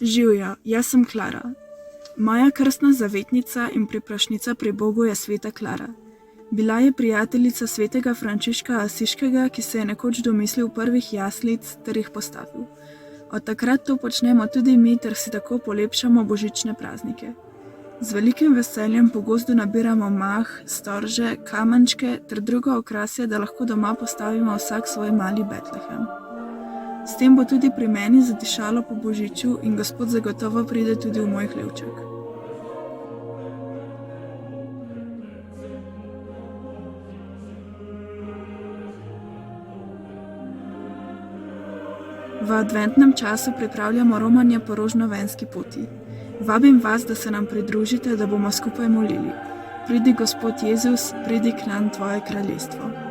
Živjo, jaz sem Klara. Moja krstna zavetnica in priprošnjica pri Bogu je sveta Klara. Bila je prijateljica svetega Frančiška Asiškega, ki se je nekoč domislil prvih jaslic ter jih postavil. Od takrat to počnemo tudi mi ter si tako polepšamo božične praznike. Z velikim veseljem po gozdu nabiramo mah, storže, kamenčke ter drugo okrasje, da lahko doma postavimo vsak svoj mali Betlehem. S tem bo tudi pri meni zadišalo po božiču in Gospod zagotovo pride tudi v moj hlevček. V adventnem času pripravljamo romanje po rožnovenski poti. Vabim vas, da se nam pridružite, da bomo skupaj molili. Pridi Gospod Jezus, pridi k nam tvoje kraljestvo.